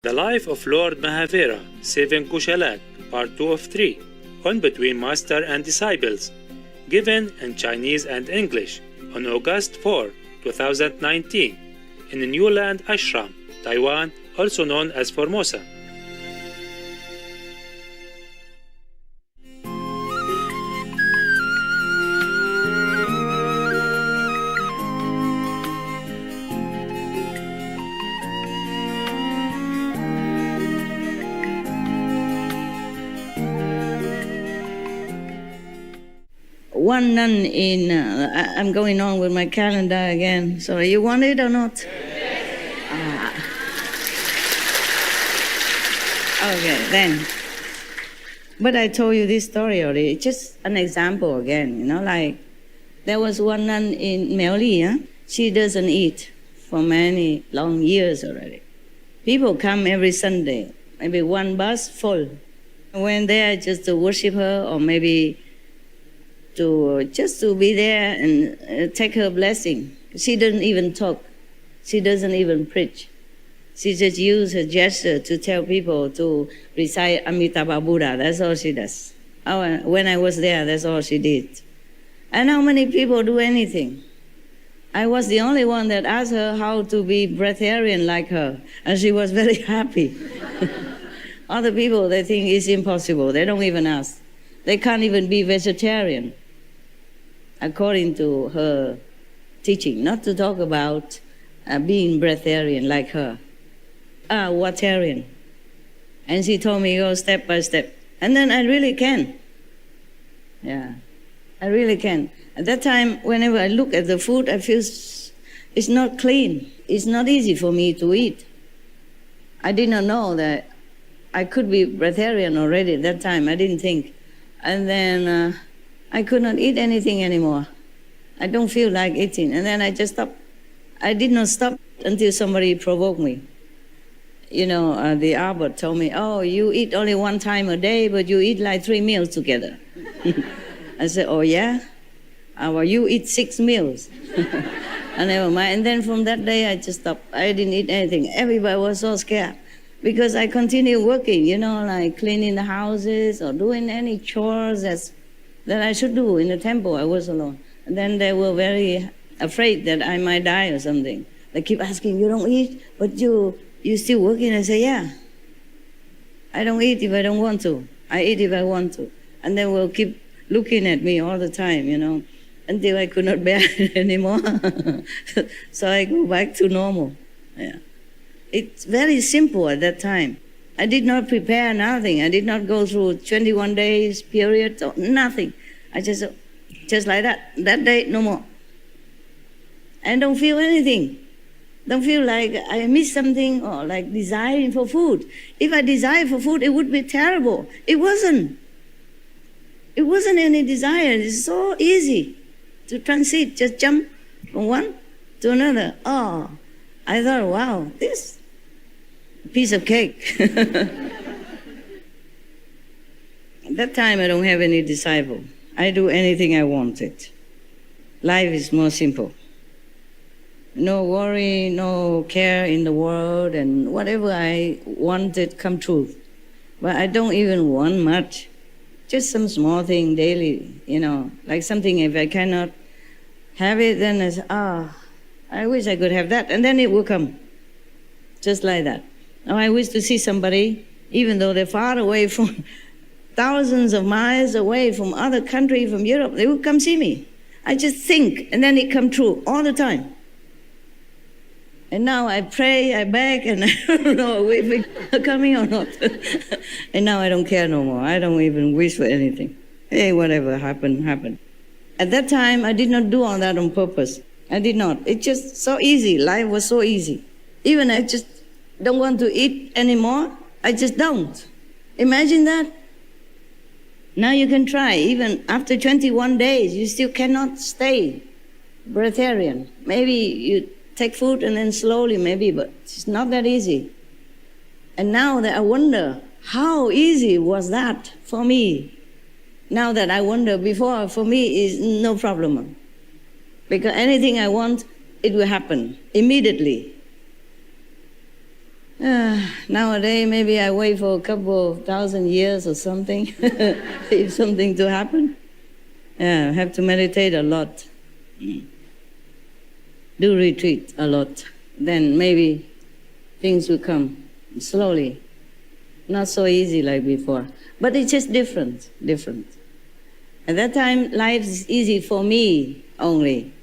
The Life of Lord Mahavira, Saving Gaushalak, Part 2 of 3, on Between Master and Disciples, given in Chinese and English on August 4, 2019, in the New Land Ashram, Taiwan, also known as Formosa. One nun in, I'm going on with my calendar again, so you want it or not? Yes. Okay, then. But I told you this story already, just an example again, like there was one nun in Miaoli, she doesn't eat for many long years already. People come every Sunday, maybe one bus full. Went there just to worship her or maybe just to be there and take her blessing. She doesn't even talk. She doesn't even preach. She just uses her gesture to tell people to recite Amitabha Buddha. That's all she does. When I was there, that's all she did. And how many people do anything? I was the only one that asked her how to be breatharian like her, and she was very happy. Other people, they think it's impossible. They don't even ask. They can't even be vegetarian, according to her teaching, not to talk about being breatharian like her. Waterian. And she told me, go step by step. And then I really can. Yeah, I really can. At that time, whenever I look at the food, I feel it's not clean. It's not easy for me to eat. I did not know that I could be breatharian already at that time. I didn't think. And then I could not eat anything anymore. I don't feel like eating. And then I just stopped. I did not stop until somebody provoked me. The abbot told me, oh, you eat only one time a day, but you eat like 3 meals together. I said, oh, yeah? Well, you eat 6 meals. I never mind. And then from that day, I just stopped. I didn't eat anything. Everybody was so scared because I continued working, like cleaning the houses or doing any chores that I should do in the temple. I was alone. And then they were very afraid that I might die or something. They keep asking, you don't eat, but you still working? I say, yeah. I don't eat if I don't want to. I eat if I want to. And they will keep looking at me all the time, until I could not bear it anymore. So I go back to normal. Yeah. It's very simple at that time. I did not prepare nothing. I did not go through 21 days period, nothing. I just like that. That day, no more. I don't feel anything. Don't feel like I miss something or like desiring for food. If I desire for food, it would be terrible. It wasn't. It wasn't any desire. It's so easy to transit, just jump from one to another. Oh, I thought, wow, this piece of cake. At that time, I don't have any disciple. I do anything I wanted. Life is more simple. No worry, no care in the world, and whatever I wanted come true. But I don't even want much. Just some small thing daily, like something if I cannot have it, then I say, I wish I could have that. And then it will come, just like that. Now I wish to see somebody, even though they're far away from thousands of miles away from other countries, from Europe, they will come see me. I just think, and then it come true all the time. And now I pray, I beg, and I don't know if it's coming or not. And now I don't care no more. I don't even wish for anything. Hey, whatever happened, happened. At that time, I did not do all that on purpose. I did not. It's just so easy. Life was so easy. Even I just don't want to eat anymore. I just don't. Imagine that. Now you can try. Even after 21 days, you still cannot stay breatharian. Maybe you take food and then slowly maybe, but it's not that easy. And now that I wonder, how easy was that for me? Now that I wonder, before, for me, is no problem. Because anything I want, it will happen immediately. Nowadays, maybe I wait for a couple of thousand years or something, if something to happen. Yeah, have to meditate a lot. Do retreat a lot. Then maybe things will come slowly. Not so easy like before. But it's just different. At that time, life is easy for me only,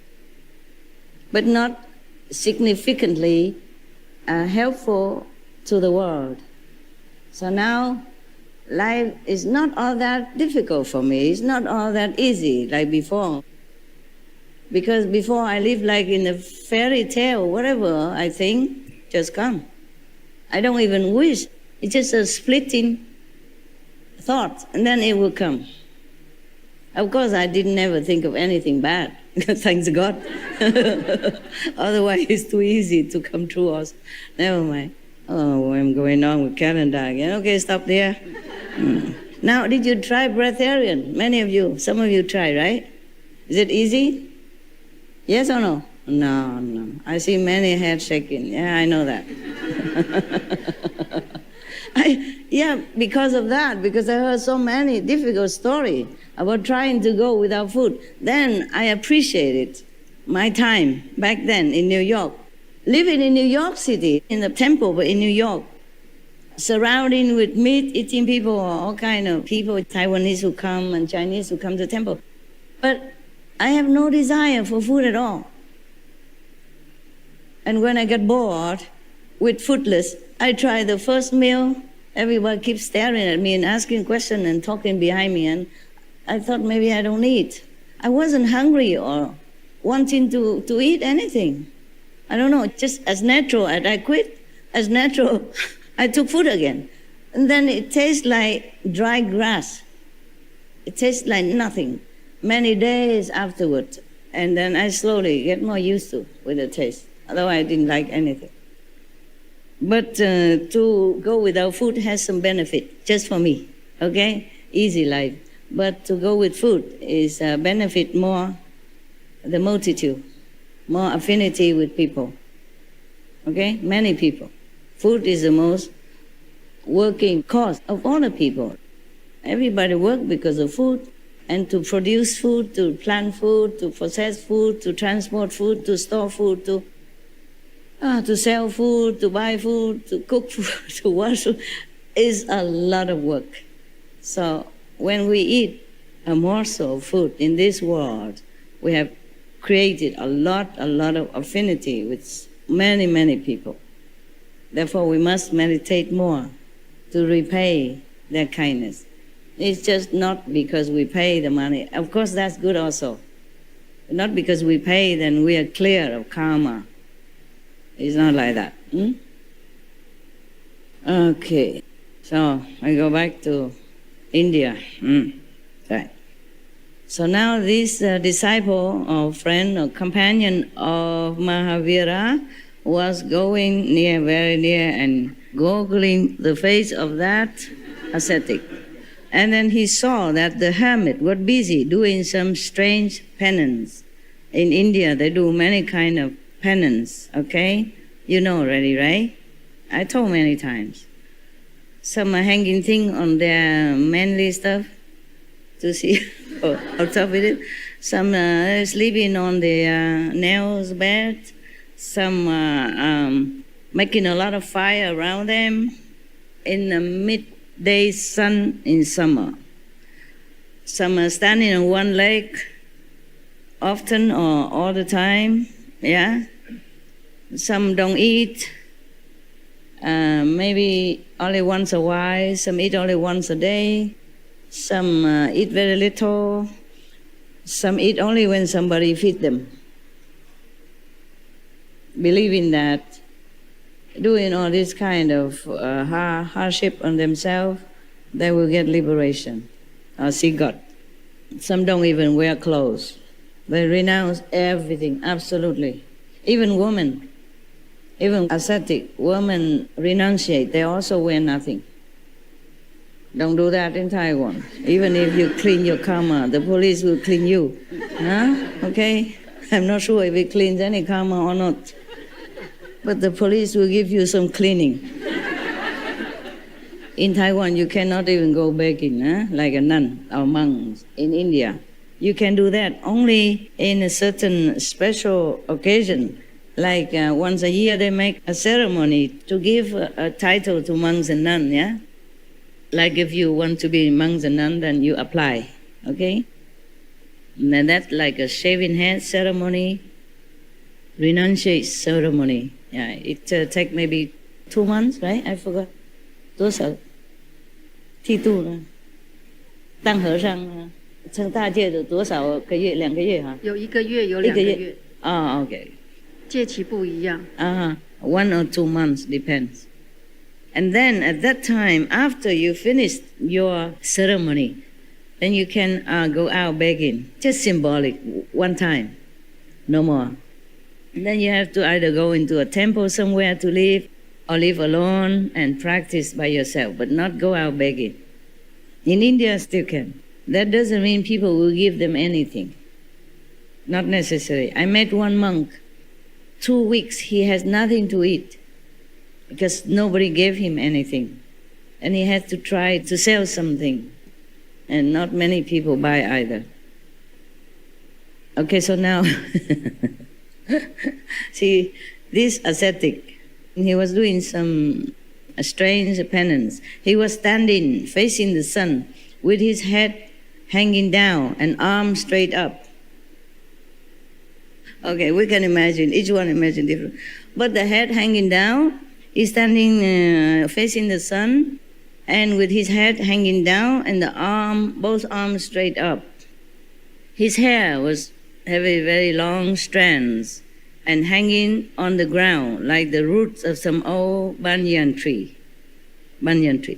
but not significantly helpful to the world. So now, life is not all that difficult for me. It's not all that easy like before. Because before I lived like in a fairy tale, whatever I think, just come. I don't even wish. It's just a splitting thought, and then it will come. Of course, I didn't ever think of anything bad, thanks God. Otherwise, it's too easy to come true also. Never mind. Oh, I'm going on with calendar again. Okay, stop there. Now, did you try breatharian? Many of you, some of you try, right? Is it easy? Yes or no? No. I see many heads shaking. Yeah, I know that. Because of that, because I heard so many difficult stories about trying to go without food. Then I appreciated my time back then in New York. Living in New York City, in the temple, but in New York, surrounding with meat-eating people, all kind of people, Taiwanese who come and Chinese who come to the temple. But I have no desire for food at all. And when I get bored with foodless, I try the first meal. Everyone keeps staring at me and asking questions and talking behind me, and I thought maybe I don't eat. I wasn't hungry or wanting to eat anything. I don't know, just as natural as I quit, as natural I took food again. And then it tastes like dry grass. It tastes like nothing. Many days afterwards, and then I slowly get more used to with the taste. Otherwise, I didn't like anything. But to go without food has some benefit, just for me, okay? Easy life. But to go with food is benefit more the multitude, more affinity with people, okay? Many people. Food is the most working cause of all the people. Everybody works because of food. And to produce food, to plant food, to process food, to transport food, to store food, to sell food, to buy food, to cook food, to wash food, is a lot of work. So when we eat a morsel of food in this world, we have created a lot of affinity with many, many people. Therefore, we must meditate more to repay their kindness. It's just not because we pay the money. Of course, that's good also. Not because we pay, then we are clear of karma. It's not like that. Okay, so I go back to India. Right. So now this disciple or friend or companion of Mahavira was going very near, and goggling the face of that ascetic. And then he saw that the hermit was busy doing some strange penance. In India, they do many kind of penance, okay? You know already, right? I told many times. Some are hanging thing on their manly stuff to see how tough it is. Some are sleeping on their nails bed. Some are making a lot of fire around them in the midday sun in summer. Some are standing on one leg often or all the time, yeah? Some don't eat, maybe only once a while. Some eat only once a day. Some eat very little. Some eat only when somebody feeds them. Believing that doing all this kind of hardship on themselves, they will get liberation or see God. Some don't even wear clothes. They renounce everything, absolutely. Even women, even ascetic women renunciate. They also wear nothing. Don't do that in Taiwan. Even if you clean your karma, the police will clean you. Huh? Okay? I'm not sure if it cleans any karma or not. But the police will give you some cleaning. In Taiwan, you cannot even go begging, like a nun or monks in India. You can do that only in a certain special occasion. Like once a year, they make a ceremony to give a title to monks and nuns, yeah? Like if you want to be monks and nuns, then you apply, okay? And then that's like a shaving head ceremony, renunciate ceremony. Yeah, it take maybe 2 months, right? I forgot. 多少？剃度呢？当和尚成大戒的多少个月？2个月哈？有1个月，有2个月。哦 ，OK。戒期不一样。1 or 2 months depends. And then at that time, after you finish your ceremony, then you can go out begging. Just symbolic, one time, no more. And then you have to either go into a temple somewhere to live, or live alone and practice by yourself, but not go out begging. In India, still can. That doesn't mean people will give them anything. Not necessary. I met one monk. 2 weeks, he has nothing to eat because nobody gave him anything. And he had to try to sell something. And not many people buy either. Okay, so now, see, this ascetic, he was doing some strange penance. He was standing facing the sun with his head hanging down and arms straight up. Okay, we can imagine, each one imagine different. But the head hanging down, he's standing facing the sun and with his head hanging down and the both arms straight up. His hair was having very long strands and hanging on the ground like the roots of some old banyan tree.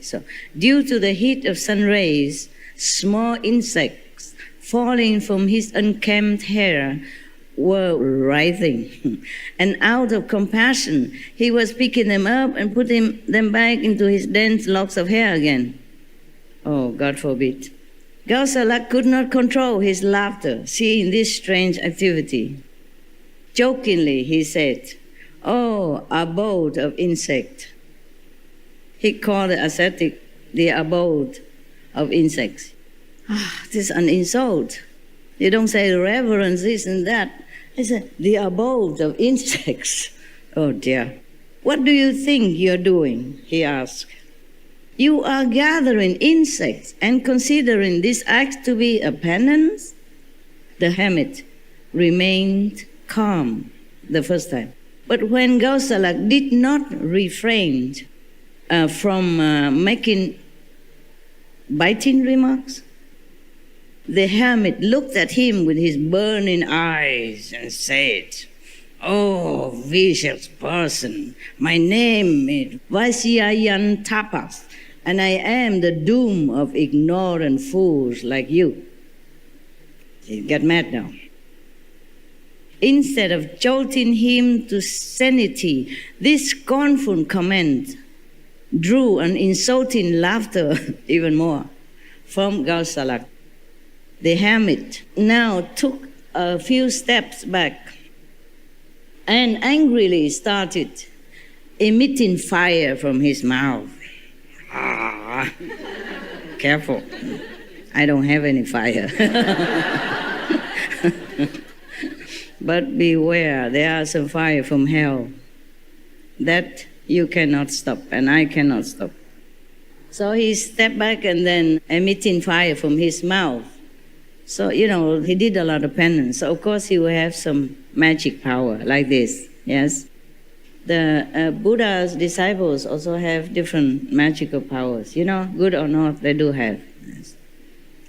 So, due to the heat of sun rays, small insects falling from his unkempt hair were writhing. And out of compassion, he was picking them up and putting them back into his dense locks of hair again. Oh, God forbid. Gaushalak could not control his laughter, seeing this strange activity. Jokingly, he said, "Oh, abode of insect." He called the ascetic the abode of insects. This is an insult. You don't say reverence, this and that. He said, the abode of insects. Oh dear. What do you think you're doing? He asked. You are gathering insects and considering this act to be a penance? The hermit remained calm the first time. But when Gaushalak did not refrain from making biting remarks, the hermit looked at him with his burning eyes and said, "Oh, vicious person, my name is Vaisyayan Tapas, and I am the doom of ignorant fools like you." He got mad now. Instead of jolting him to sanity, this scornful comment drew an insulting laughter even more from Gaushalak. The hermit now took a few steps back and angrily started emitting fire from his mouth. Careful, I don't have any fire. But beware, there are some fire from hell that you cannot stop and I cannot stop. So he stepped back and then emitting fire from his mouth. So, he did a lot of penance. So, of course, he will have some magic power like this, yes? The Buddha's disciples also have different magical powers. Good or not, they do have. Yes.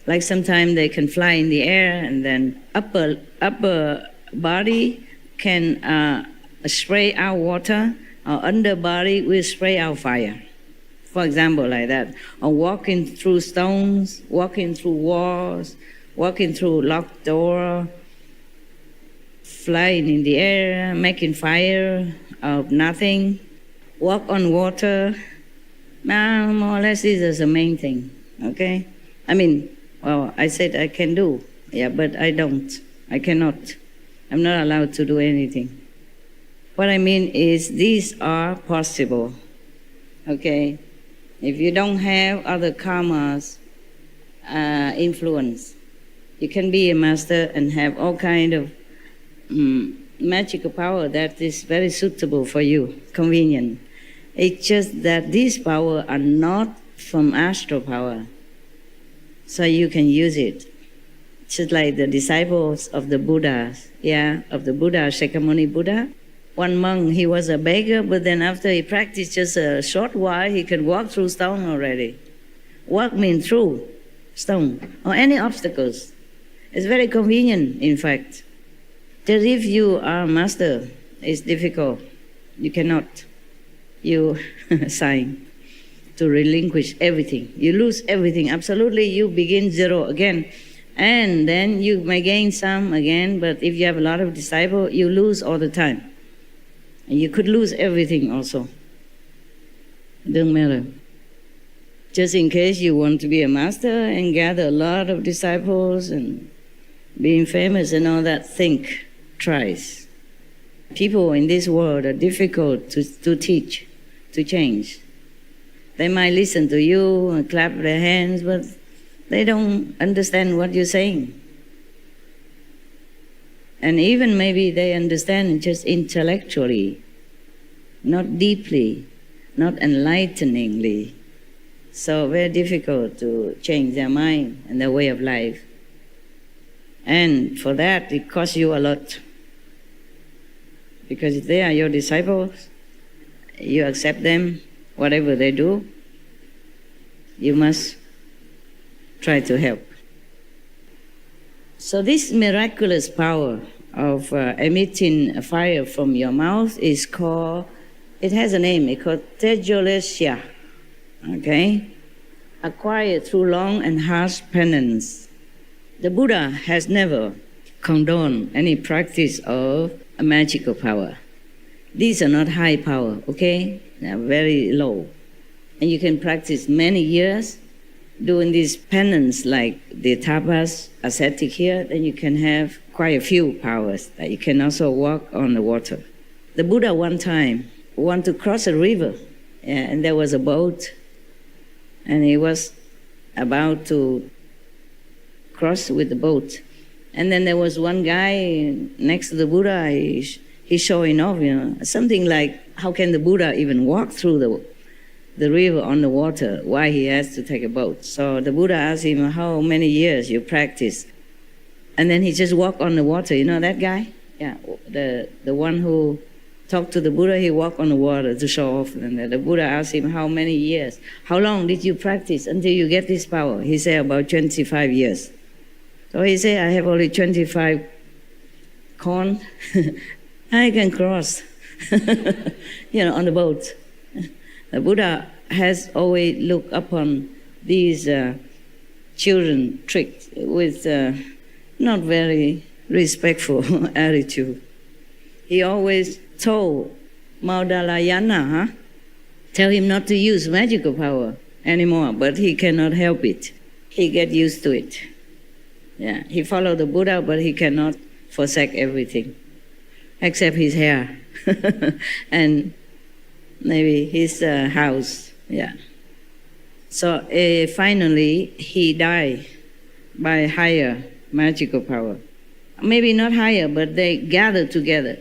Like sometimes they can fly in the air and then upper body can spray out water, or under body will spray out fire. For example, like that. Or walking through stones, walking through walls, walking through locked door, flying in the air, making fire out of nothing, walk on water. Now, more or less, this is the main thing, okay? I said I can do, but I don't. I cannot. I'm not allowed to do anything. What I mean is these are possible, okay? If you don't have other karmas influence, you can be a master and have all kind of magical power that is very suitable for you, convenient. It's just that these powers are not from astral power, so you can use it. Just like the disciples of the Buddhas, of the Buddha, Shakyamuni Buddha. One monk, he was a beggar, but then after he practiced just a short while, he could walk through stone already. Walk means through stone or any obstacles. It's very convenient, in fact. Just if you are a master, it's difficult. You cannot. You sign to relinquish everything. You lose everything. Absolutely, you begin zero again. And then you may gain some again, but if you have a lot of disciples, you lose all the time. And you could lose everything also. It doesn't matter. Just in case you want to be a master and gather a lot of disciples and being famous and all that, think twice. People in this world are difficult to teach, to change. They might listen to you and clap their hands, but they don't understand what you're saying. And even maybe they understand just intellectually, not deeply, not enlighteningly. So very difficult to change their mind and their way of life. And for that, it costs you a lot. Because if they are your disciples, you accept them, whatever they do, you must try to help. So this miraculous power of emitting a fire from your mouth is called, it has a name, it's called Tejolesya, okay? Acquired through long and harsh penance. The Buddha has never condoned any practice of a magical power. These are not high power, okay? They are very low. And you can practice many years doing this penance like the tapas, ascetic here, then you can have quite a few powers. You can also walk on the water. The Buddha one time wanted to cross a river, and there was a boat, and he was about to cross with the boat. And then there was one guy next to the Buddha, he's showing off, something like, how can the Buddha even walk through the river on the water? Why he has to take a boat? So the Buddha asked him, how many years you practice? And then he just walked on the water. You know that guy? Yeah, the one who talked to the Buddha, he walked on the water to show off. And the Buddha asked him, how many years? How long did you practice until you get this power? He said, about 25 years. So he said, I have only 25 corn. I can cross, on the boat. The Buddha has always looked upon these children tricked with not very respectful attitude. He always told Maudalayana, tell him not to use magical power anymore, but he cannot help it. He get used to it. Yeah, he followed the Buddha, but he cannot forsake everything, except his hair and maybe his house. Yeah. So finally, he died by higher magical power. Maybe not higher, but they gathered together,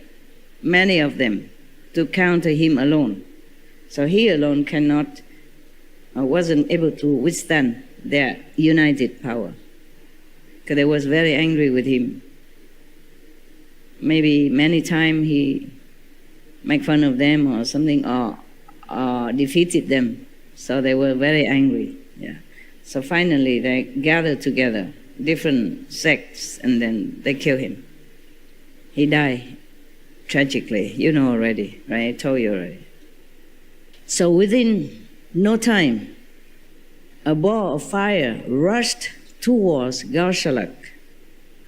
many of them, to counter him alone. So he alone wasn't able to withstand their united power, because they was very angry with him. Maybe many times he make fun of them or something, or defeated them. So they were very angry. Yeah. So finally they gathered together, different sects, and then they killed him. He died tragically. You know already, right? I told you already. So within no time, a ball of fire rushed towards Gaushalak,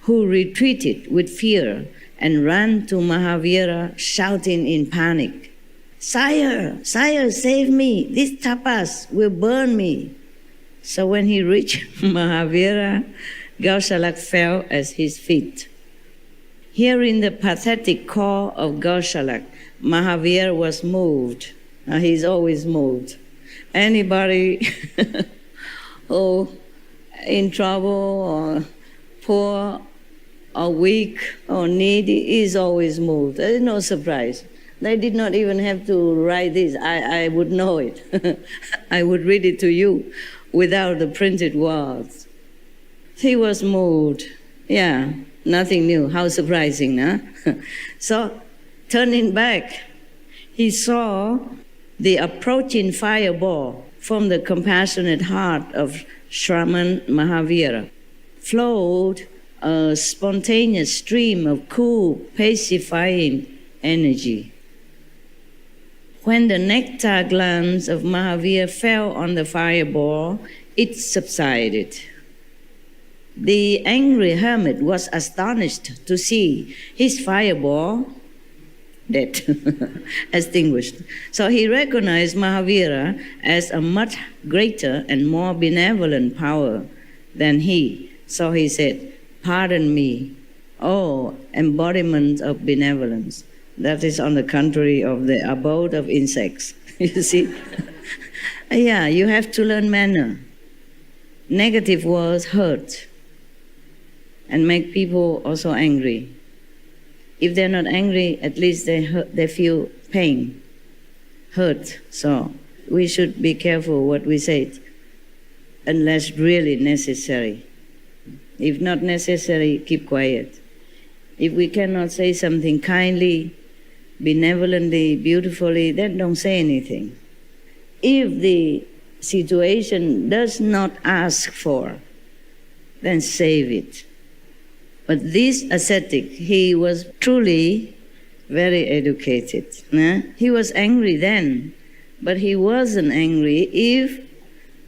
who retreated with fear and ran to Mahavira, shouting in panic, Sire, save me, this tapas will burn me. So when he reached Mahavira, Gaushalak fell at his feet. Hearing the pathetic call of Gaushalak, Mahavira was moved. He's always moved. Anybody who in trouble or poor or weak or needy is always moved. There is no surprise. They did not even have to write this. I would know it. I would read it to you without the printed words. He was moved. Yeah, nothing new. How surprising, huh? So, turning back, he saw the approaching fireball from the compassionate heart of Shraman Mahavira flowed a spontaneous stream of cool, pacifying energy. When the nectar glands of Mahavira fell on the fireball, it subsided. The angry hermit was astonished to see his fireball dead, extinguished. So he recognized Mahavira as a much greater and more benevolent power than he. So he said, "Pardon me, oh embodiment of benevolence." That is on the contrary of the abode of insects. You see? Yeah, you have to learn manner. Negative words hurt and make people also angry. If they're not angry, at least they feel pain, hurt. So we should be careful what we say, unless really necessary. If not necessary, keep quiet. If we cannot say something kindly, benevolently, beautifully, then don't say anything. If the situation does not ask for, then save it. But this ascetic, he was truly very educated. He was angry then, but he wasn't angry if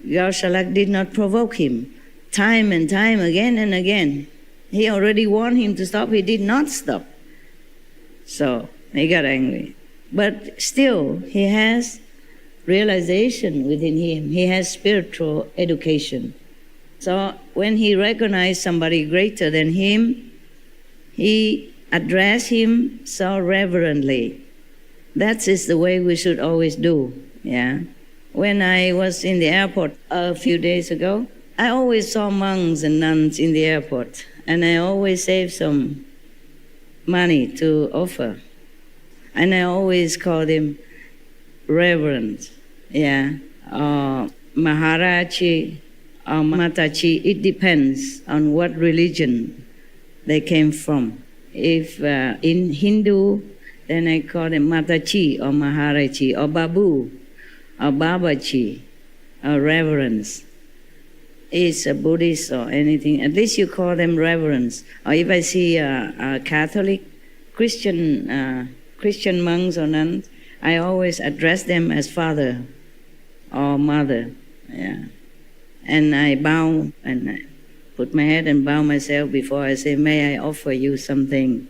Gaushalak did not provoke him time and time again and again. He already warned him to stop. He did not stop. So he got angry. But still, he has realization within him. He has spiritual education. So when he recognized somebody greater than him, he addressed him so reverently. That is the way we should always do. Yeah. When I was in the airport a few days ago, I always saw monks and nuns in the airport, and I always saved some money to offer. And I always call them reverend, yeah, or Maharaji, or Mataji. It depends on what religion they came from. If in Hindu, then I call them Mataji or Maharaji or Babu or Babaji or reverence. Is a Buddhist or anything, at least you call them reverence. Or if I see a Catholic, Christian monks or nuns, I always address them as father or mother. Yeah. And I bow and I put my head and bow myself before I say, "May I offer you something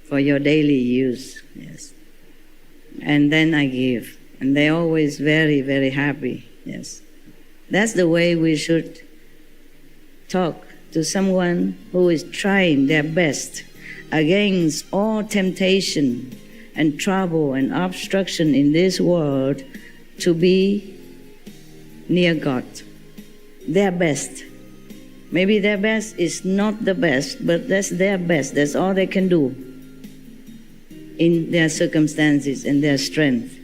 for your daily use?" Yes. And then I give. And they're always very, very happy. Yes. That's the way we should talk to someone who is trying their best against all temptation and trouble and obstruction in this world to be near God. Their best. Maybe their best is not the best, but that's their best. That's all they can do in their circumstances and their strength.